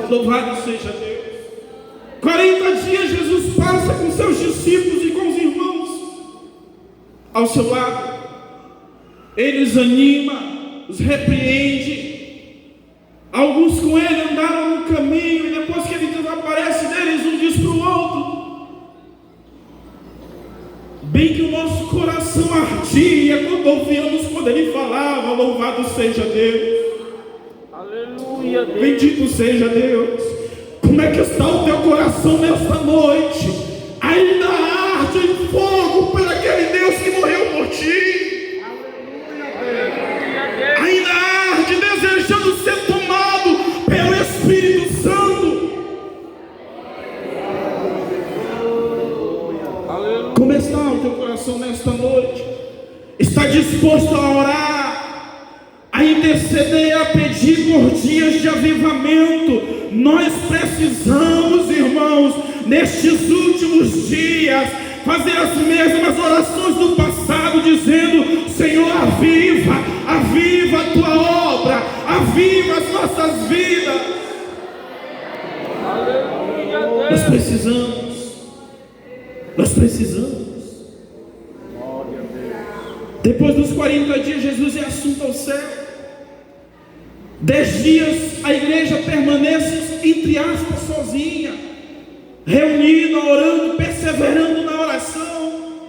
Louvado seja Deus. 40 dias Jesus passa com seus discípulos e com os irmãos ao seu lado. Ele os anima, os repreende. Alguns com ele andaram no caminho e depois que ele desaparece deles, um diz para o outro. Bem que o nosso coração ardia quando ouvíamos quando ele falava. Louvado seja Deus. Aleluia, Deus. Bendito seja Deus. Como é que está o teu coração nesta noite? Ainda arde em fogo por aquele Deus que morreu por ti? Ainda arde desejando ser tomado pelo Espírito Santo? Como está o teu coração nesta noite? Está disposto a orar, a interceder, a pedir por dias de avivamento? Nós precisamos, irmãos, nestes últimos dias, fazer as mesmas orações do passado, dizendo: Senhor, aviva, aviva a tua obra, aviva as nossas vidas. Aleluia, Deus. Nós precisamos. Depois dos 40 dias, Jesus é assunto ao céu. 10 dias a igreja permanece, entre aspas, sozinha, reunida, orando, perseverando na oração.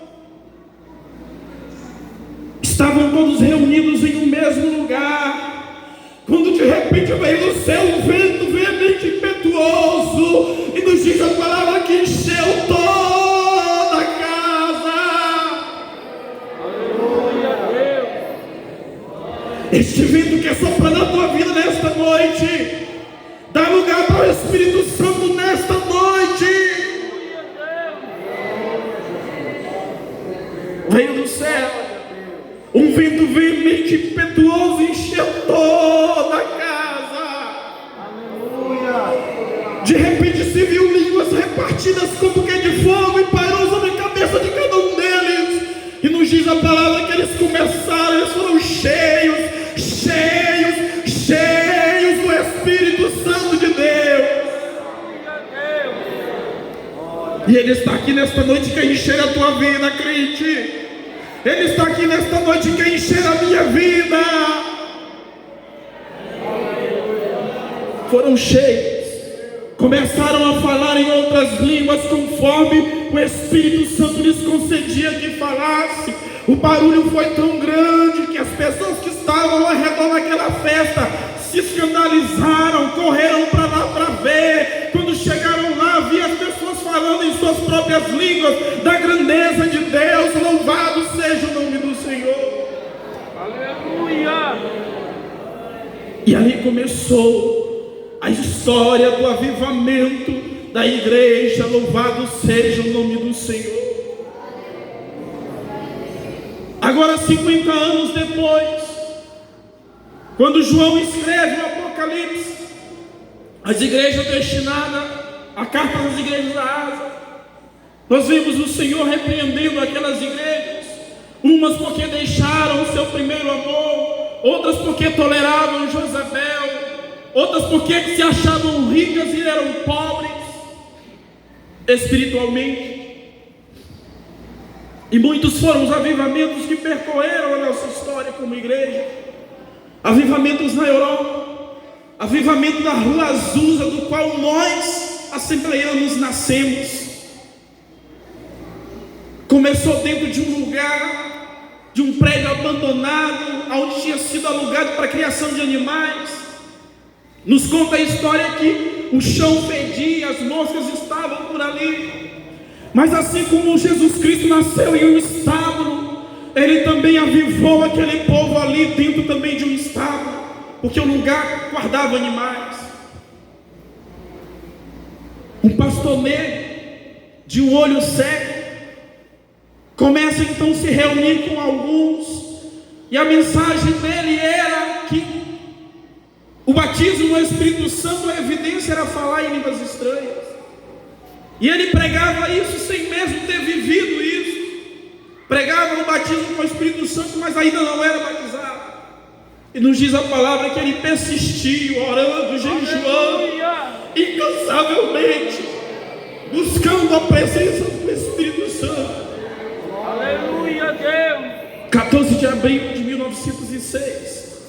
Estavam todos reunidos em um mesmo lugar, quando de repente veio do céu um vento veemente impetuoso, e nos diz a palavra que encheu toda a casa. Aleluia, Deus. Este vento que sopra na tua vida nesta noite, dá lugar para o Espírito Santo nesta noite. Veio do céu, um vento veemente impetuoso encheu toda a casa. Aleluia. De repente se viu línguas repartidas como que de fogo e parou sobre a cabeça de cada um deles. E nos diz a palavra que eles começaram, eles foram cheios do Espírito Santo de Deus. E Ele está aqui nesta noite, quer encher a tua vida, crente. Ele está aqui nesta noite, quer encher a minha vida. Foram cheios, começaram a falar em outras línguas conforme o Espírito Santo lhes concedia que falasse. O barulho foi tão grande que as pessoas que estavam ao redor daquela festa se escandalizaram, correram para lá para ver. Quando chegaram lá, vi as pessoas falando em suas próprias línguas da grandeza de Deus. Louvado seja o nome do Senhor. Aleluia. E ali começou a história do avivamento da igreja. Louvado seja o nome do Senhor. Agora 50 anos depois, quando João escreve o Apocalipse, as igrejas destinadas, a carta das igrejas da Ásia, nós vemos o Senhor repreendendo aquelas igrejas, umas porque deixaram o seu primeiro amor, outras porque toleravam Jezabel, outras porque se achavam ricas e eram pobres espiritualmente. E muitos foram os avivamentos que percorreram a nossa história como igreja. Avivamentos na Europa, avivamento da Rua Azusa, do qual nós, assembleianos, nascemos. Começou dentro de um lugar, de um prédio abandonado, onde tinha sido alugado para a criação de animais. Nos conta a história que o chão fedia, as moscas estavam por ali. Mas assim como Jesus Cristo nasceu em um estábulo, Ele também avivou aquele povo ali dentro também de um estábulo, porque o lugar guardava animais. Um pastor negro, de um olho cego, começa então a se reunir com alguns, e a mensagem dele era que o batismo no Espírito Santo, a evidência era falar em línguas estranhas. E ele pregava isso sem mesmo ter vivido isso. Pregava o batismo com o Espírito Santo, mas ainda não era batizado. E nos diz a palavra que ele persistiu, orando, jejuando, incansavelmente, buscando a presença do Espírito Santo. Aleluia, Deus. 14 de abril de 1906,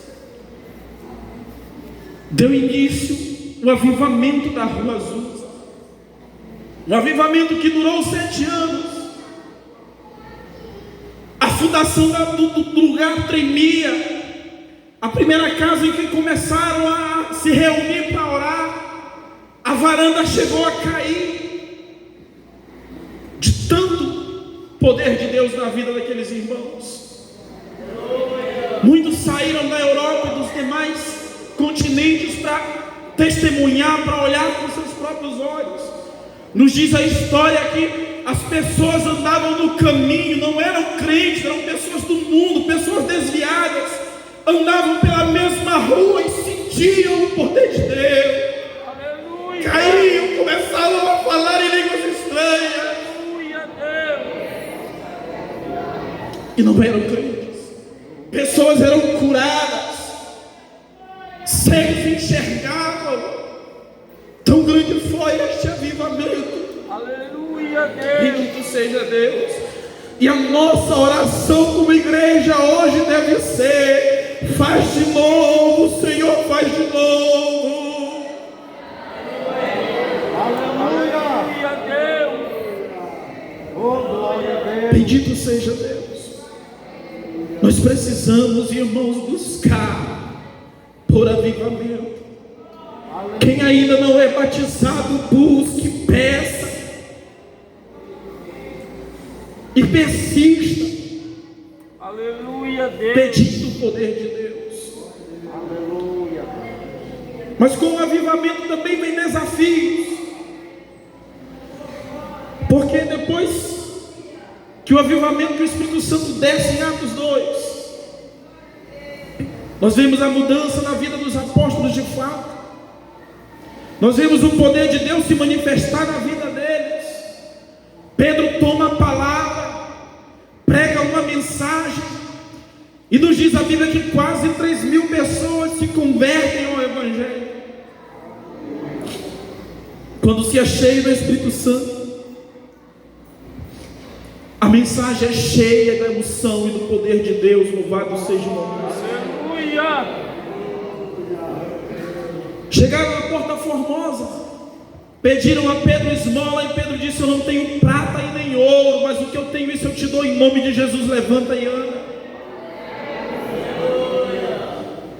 deu início o avivamento da Rua Azusa, um avivamento que durou 7 anos. A fundação do lugar tremia. A primeira casa em que começaram a se reunir para orar, a varanda chegou a cair, de tanto poder de Deus na vida daqueles irmãos. Muitos saíram da Europa e dos demais continentes para testemunhar, para olhar com seus próprios olhos. Nos diz a história que as pessoas andavam no caminho, não eram crentes, eram pessoas do mundo, pessoas desviadas, andavam pela mesma rua e sentiam o poder de Deus. Aleluia. Caíam, começavam a falar em línguas estranhas. Aleluia, Deus. E não eram crentes. Pessoas eram curadas, cegos enxergavam. Tão grande foi este avivamento. Aleluia, Deus. Bendito seja Deus. E a nossa oração como igreja hoje deve ser: faz de novo, Senhor, faz de novo. Aleluia, Deus. Oh, glória a Deus. Bendito seja Deus. Nós precisamos, irmãos, buscar por avivamento. Quem ainda não é batizado, busque, peça e persista, Aleluia, Deus. pedindo o poder de Deus. Aleluia. Mas com o avivamento também vem desafios, porque depois que o avivamento do Espírito Santo desce em Atos 2, nós vemos a mudança na vida dos apóstolos de fato. Nós vemos o poder de Deus se manifestar na vida deles. Pedro toma a palavra, prega uma mensagem, e nos diz a Bíblia que quase 3.000 pessoas se convertem ao Evangelho. Quando se é cheio do Espírito Santo, a mensagem é cheia da emoção e do poder de Deus. Louvado seja o nome do Senhor. Aleluia. Chegaram na Porta Formosa, pediram a Pedro esmola, e Pedro disse: eu não tenho prata e nem ouro, mas o que eu tenho, isso eu te dou. Em nome de Jesus, levanta e anda.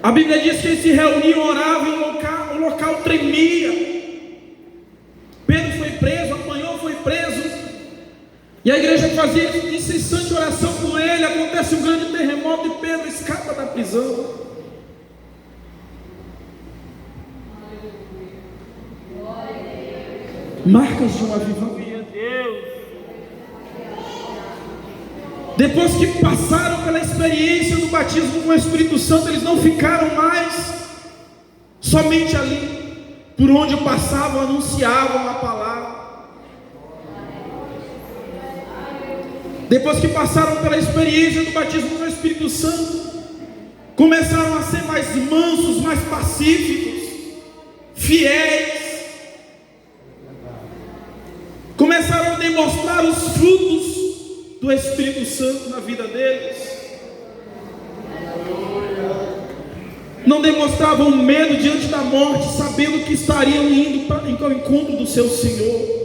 A Bíblia diz que eles se reuniam, oravam, e o local tremia. Pedro foi preso, apanhou, foi preso, e a igreja fazia incessante oração por ele. Acontece um grande terremoto e Pedro escapa da prisão. Marcas de um avivamento. Depois que passaram pela experiência do batismo com o Espírito Santo, eles não ficaram mais somente ali. Por onde passavam, anunciavam a palavra. Depois que passaram pela experiência do batismo com o Espírito Santo, começaram a ser mais mansos, mais pacíficos, fiéis. Começaram a demonstrar os frutos do Espírito Santo na vida deles. Não demonstravam medo diante da morte, sabendo que estariam indo ao encontro do seu Senhor.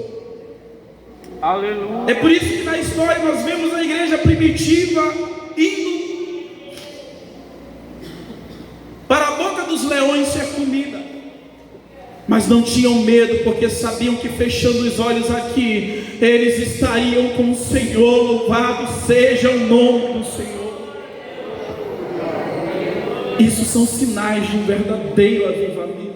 Aleluia. É por isso que na história nós vemos a igreja primitiva indo para a boca dos leões ser comida, mas não tinham medo, porque sabiam que fechando os olhos aqui, eles estariam com o Senhor. Louvado seja o nome do Senhor. Isso são sinais de um verdadeiro avivamento.